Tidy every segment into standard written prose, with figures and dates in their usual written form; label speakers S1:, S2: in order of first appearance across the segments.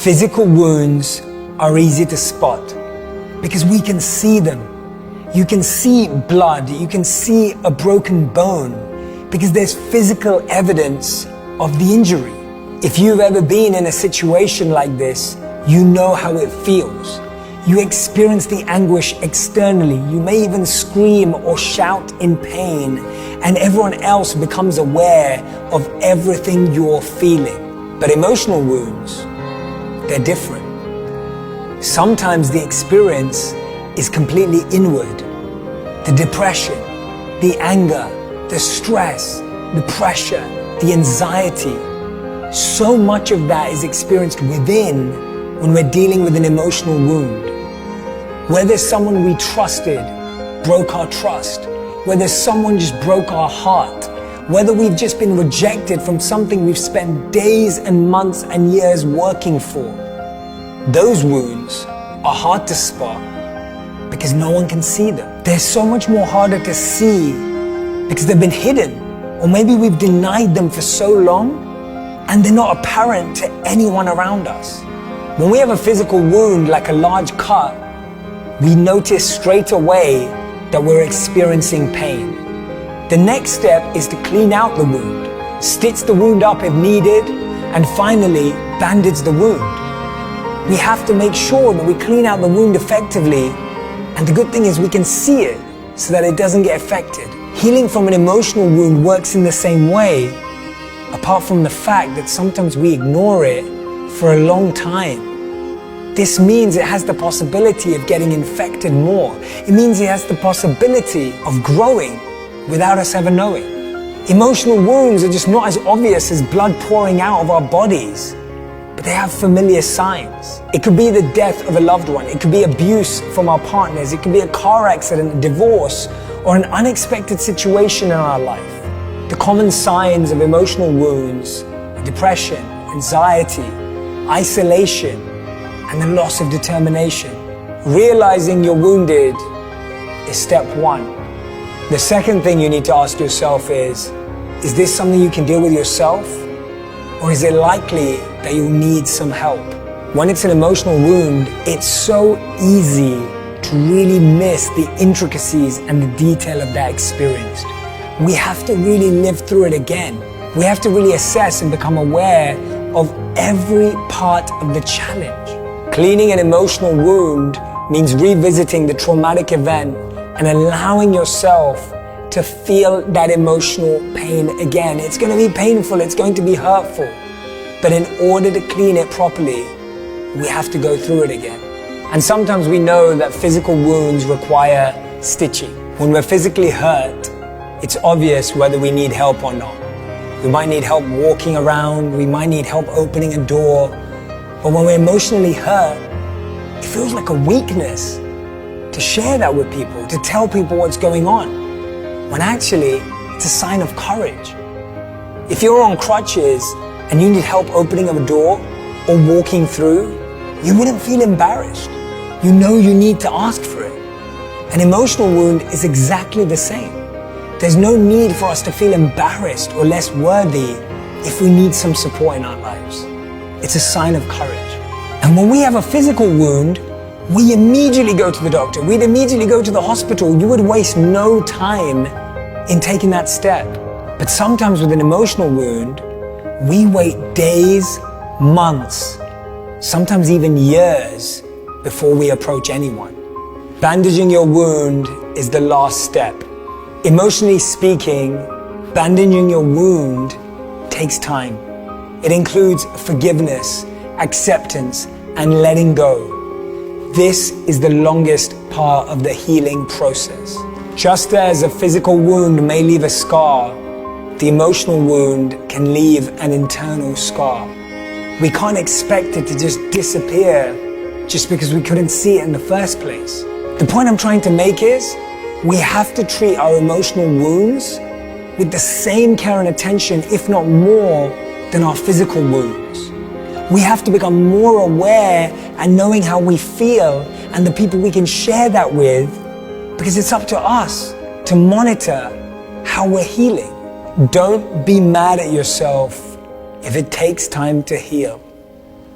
S1: Physical wounds are easy to spot because we can see them. You can see blood, you can see a broken bone because there's physical evidence of the injury. If you've ever been in a situation like this, you know how it feels. You experience the anguish externally. You may even scream or shout in pain, and everyone else becomes aware of everything you're feeling. But emotional wounds, they're different. Sometimes the experience is completely inward. The depression, the anger, the stress, the pressure, the anxiety. So much of that is experienced within when we're dealing with an emotional wound. Whether someone we trusted broke our trust, whether someone just broke our heart, whether we've just been rejected from something we've spent days and months and years working for. Those wounds are hard to spot because no one can see them. They're so much more harder to see because they've been hidden, or maybe we've denied them for so long and they're not apparent to anyone around us. When we have a physical wound like a large cut, we notice straight away that we're experiencing pain. The next step is to clean out the wound, stitch the wound up if needed, and finally bandage the wound. We have to make sure that we clean out the wound effectively, and the good thing is we can see it so that it doesn't get affected. Healing from an emotional wound works in the same way, apart from the fact that sometimes we ignore it for a long time. This means it has the possibility of getting infected more. It means it has the possibility of growing without us ever knowing. Emotional wounds are just not as obvious as blood pouring out of our bodies, but they have familiar signs. It could be the death of a loved one. It could be abuse from our partners. It could be a car accident, a divorce, or an unexpected situation in our life. The common signs of emotional wounds are depression, anxiety, isolation, and the loss of determination. Realizing you're wounded is step one. The second thing you need to ask yourself is this something you can deal with yourself? Or is it likely that you'll need some help? When it's an emotional wound, it's so easy to really miss the intricacies and the detail of that experience. We have to really live through it again. We have to really assess and become aware of every part of the challenge. Cleaning an emotional wound means revisiting the traumatic event and allowing yourself to feel that emotional pain again. It's going to be painful, it's going to be hurtful. But in order to clean it properly, we have to go through it again. And sometimes we know that physical wounds require stitching. When we're physically hurt, it's obvious whether we need help or not. We might need help walking around, we might need help opening a door. But when we're emotionally hurt, it feels like a weakness to share that with people, to tell people what's going on, when actually it's a sign of courage. If you're on crutches and you need help opening a door or walking through, you wouldn't feel embarrassed. You know you need to ask for it. An emotional wound is exactly the same. There's no need for us to feel embarrassed or less worthy if we need some support in our lives. It's a sign of courage. And when we have a physical wound, we immediately go to the doctor. We'd immediately go to the hospital. You would waste no time in taking that step. But sometimes with an emotional wound, we wait days, months, sometimes even years before we approach anyone. Bandaging your wound is the last step. Emotionally speaking, bandaging your wound takes time. It includes forgiveness, acceptance, and letting go. This is the longest part of the healing process. Just as a physical wound may leave a scar, the emotional wound can leave an internal scar. We can't expect it to just disappear just because we couldn't see it in the first place. The point I'm trying to make is, we have to treat our emotional wounds with the same care and attention, if not more, than our physical wounds. We have to become more aware and knowing how we feel and the people we can share that with, because it's up to us to monitor how we're healing. Don't be mad at yourself if it takes time to heal.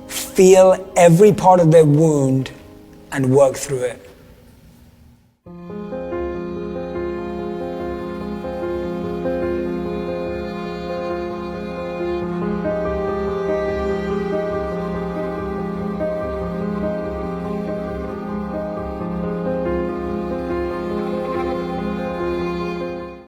S1: feel every part of their wound and work through it.